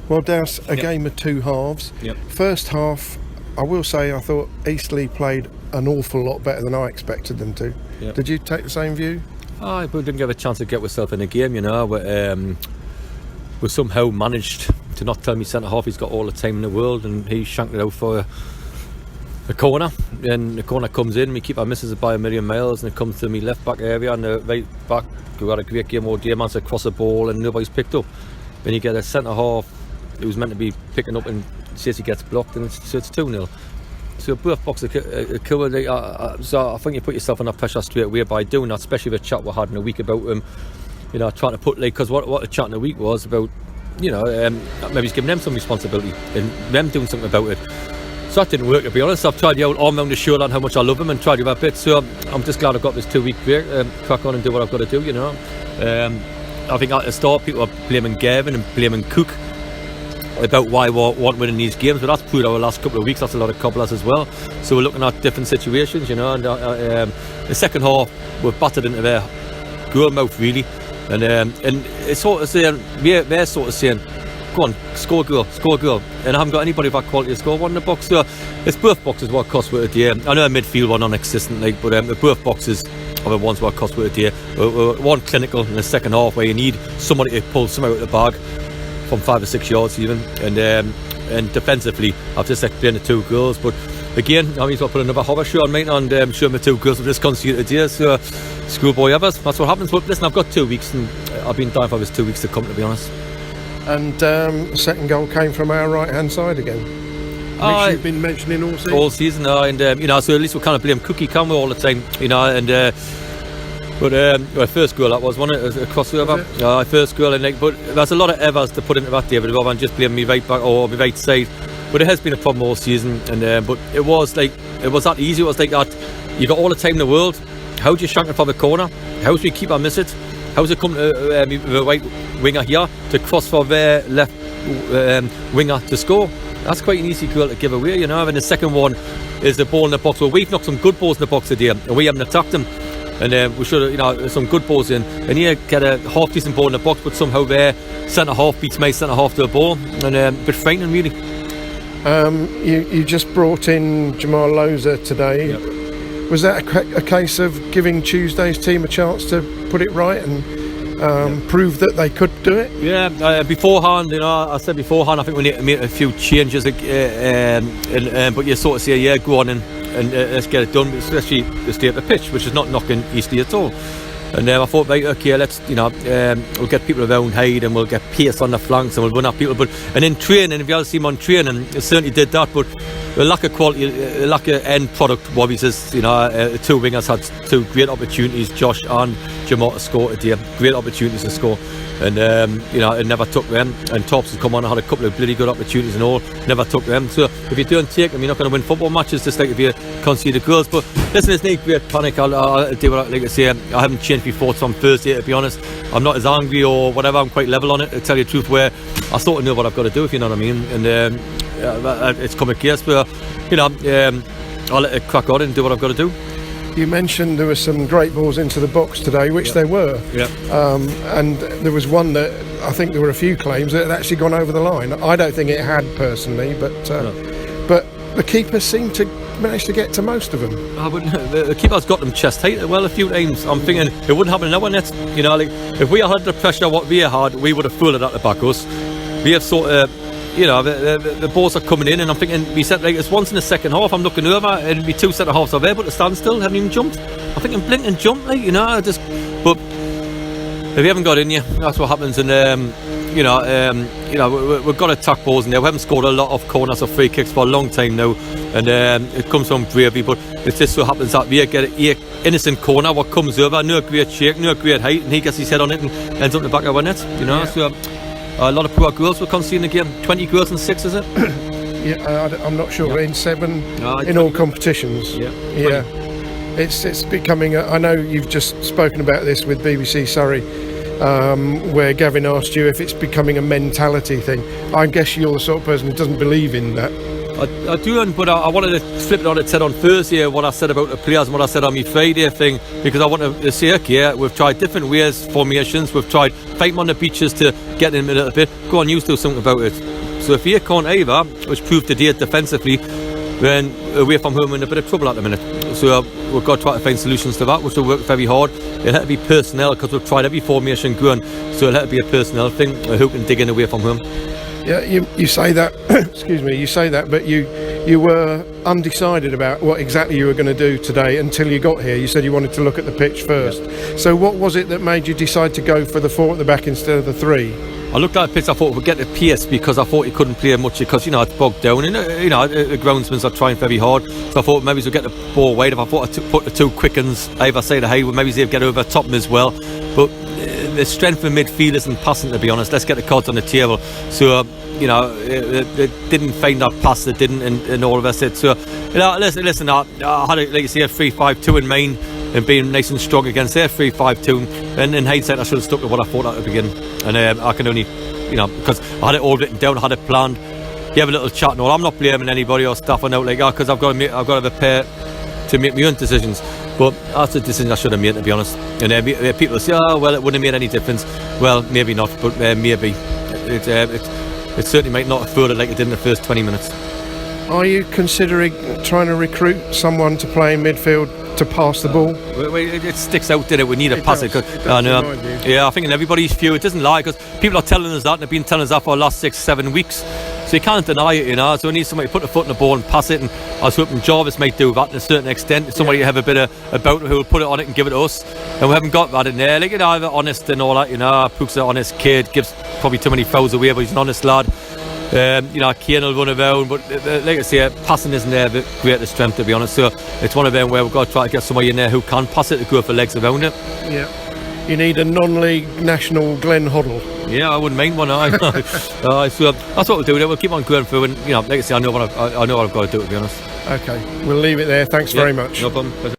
Well, Dowse, a game of two halves. Yep. First half, I will say I thought Eastleigh played an awful lot better than I expected them to. Yep. Did you take the same view? We didn't get a chance to get ourselves in the game, you know. We somehow managed to not tell me centre-half he's got all the time in the world, and he shanked it out for the corner. And the corner comes in, we keep our misses by a million miles, and it comes to me left-back area, and the right-back, who had a great game all day, managed to cross the ball, and nobody's picked up. Then you get a centre-half who's meant to be picking up, and says he gets blocked, and it's 2-0. So both boxes are covered. So I think you put yourself under pressure straight away by doing that, especially the chat we had in a week about him, you know, trying to put, like, because what the chat in the week was about, you know, maybe he's giving them some responsibility and them doing something about it. So that didn't work, to be honest. I've tried the old arm around the shoulder on how much I love him and tried to give a bit. So I'm just glad I've got this 2-week break, crack on and do what I've got to do, you know. I think at the start people are blaming Gavin and blaming Cook about why we weren't winning these games, but that's proved over the last couple of weeks. That's a lot of cobblers as well. So we're looking at different situations, you know. And the second half we've battered into their goal mouth really, and it's sort of saying they're sort of saying, go on, score a goal, and I haven't got anybody of that quality to score one in the box. So it's both boxes what cost with a day. I know the midfield were non-existent, like, but the both boxes are the ones what cost with a day. One clinical in the second half where you need somebody to pull some out of the bag from 5 or 6 yards even, and defensively I've just explained the 2 goals, but again I mean I'll put another hover show on mate and show me 2 goals with this conceded today. So schoolboy Evers, that's what happens. But listen, I've got 2 weeks and I've been dying for this 2 weeks to come, to be honest. And second goal came from our right hand side again, which you've been mentioning all season. And you know, so at least we kind of blame Cookie, can we, all the time, you know. And but first goal that was, wasn't it? A crossover. First goal, and like, but there's a lot of Evers to put into that, David, rather than just blame me right back or me right side. But it has been a problem all season, and but it was that easy. It was like that. You got all the time in the world. How do you shank it for the corner? How do we keep our miss it? How's it come to the right winger here to cross for their left winger to score? That's quite an easy goal to give away, you know. And the second one is the ball in the box. Well, we've knocked some good balls in the box today, and we haven't attacked them. And we should have, you know, some good balls in. And here get a half decent ball in the box, but somehow their centre half beats my centre half to a ball, and a bit frightening really. You just brought in Jamal Loza today. Yep. Was that a case of giving Tuesday's team a chance to put it right and prove that they could do it? Yeah, beforehand, you know, I said beforehand I think we need to make a few changes, but you sort of say, yeah, go on and let's get it done, especially the state of the pitch, which is not knocking Eastleigh at all. And I thought, right, okay, let's, you know, we'll get people around Hyde and we'll get pace on the flanks and we'll run at people. But and in training, if you ever see them on training, it certainly did that. But the lack of quality, the lack of end product worries us. You know, 2 wingers had 2 great opportunities, Josh and Jamal, to score today. Great opportunities to score, and you know, it never took them. And Tops has come on and had a couple of bloody good opportunities and all, never took them. So if you don't take them, you're not going to win football matches, just like if you concede goals. But listen, there's no great panic. I'll do what I like to say. I haven't changed my thoughts on Thursday, to be honest. I'm not as angry or whatever. I'm quite level on it, to tell you the truth, where I sort of know what I've got to do, if you know what I mean. And it's come a case where, you know, I'll let it crack on and do what I've got to do. You mentioned there were some great balls into the box today, which there were. Yeah. And there was one that I think there were a few claims that had actually gone over the line. I don't think it had personally, but the keeper seemed to manage to get to most of them. The keeper's got them chest height well a few times. I'm thinking it wouldn't happen in our net. You know, like if we had the pressure what we had, we would have fooled at the back us. We have sort of, you know, the balls are coming in, and I'm thinking, we said, like, it's once in the second half, I'm looking over, and we 2 centre halves are there, but to stand still, haven't even jumped. I'm thinking, blink and jump, like, you know, but if you haven't got in you, that's what happens. And you know, we've got to attack balls in there. We haven't scored a lot of corners or free kicks for a long time now, and it comes from bravery. But it just so happens that we get an innocent corner, what comes over, no great shake, no great height, and he gets his head on it and ends up in the back of our net, you know. So a lot of poor goals we're conceding again. 20 goals in 6, is it? Yeah, I'm not sure. In 7 in all competitions. Yeah. It's becoming. I know you've just spoken about this with BBC Surrey, where Gavin asked you if it's becoming a mentality thing. I guess you're the sort of person who doesn't believe in that. I do, but I wanted to flip it on its head on Thursday, what I said about the players and what I said on my Friday thing, because I want to say, okay, we've tried different ways, formations, we've tried fighting on the beaches to get in a little bit. Go on, you do something about it. So if you can't either, which proved today defensively, then away from home we're in a bit of trouble at the minute. So we've got to try to find solutions to that, which will work very hard. It'll have to be personnel, because we've tried every formation going, so it'll have to be a personnel thing, who can dig in away from home. Yeah, you say that. Excuse me. You say that, but you were undecided about what exactly you were going to do today until you got here. You said you wanted to look at the pitch first. Yeah. So what was it that made you decide to go for the 4 at the back instead of the 3? I looked at the pitch, I thought we'd get the pace, because I thought he couldn't play much, because it's bogged down, and the groundsmen are trying very hard, so I thought maybe we'll get the ball wide. If I thought I put the 2 quickens either side of Hayward, maybe they'll get over top them as well. But the strength of midfield isn't passing, to be honest. Let's get the cards on the table. So they didn't find that pass, they didn't, and all of us said. So listen, I had a 3-5-2 in mind, and being nice and strong against their 3-5-2, and in hindsight I should have stuck with what I thought at the beginning. And I can only, because I had it all written down, I had it planned. You have a little chat and all. I'm not blaming anybody or staff or out like that, because I've got to have a pair to make my own decisions. But that's a decision I should have made, to be honest. And people say, oh well, it wouldn't have made any difference. Well, maybe not, but maybe it certainly might not have felt it like it did in the first 20 minutes. Are you considering trying to recruit someone to play in midfield to pass the ball? It sticks out, didn't it? We need a pass. Yeah, I think in everybody's view it doesn't lie, because people are telling us that, and they've been telling us that for the last 6-7 weeks. So you can't deny it, So we need somebody to put the foot in the ball and pass it. And I was hoping Jarvis might do that to a certain extent. Somebody to have a bit of about who will put it on it and give it to us. And we haven't got that in there. They're honest and all that. Pook's an honest kid, gives probably too many fouls away, but he's an honest lad. Kane will run around, but like I say, passing isn't their greatest strength, to be honest. So it's one of them where we've got to try to get somebody in there who can pass it, to go for legs around it. Yeah. You need a non-league national Glenn Hoddle. Yeah, I wouldn't mind one. So that's what we'll do. We'll keep on going through, and like I say, I know what I've got to do, to be honest. Okay, we'll leave it there. Thanks very much. No problem.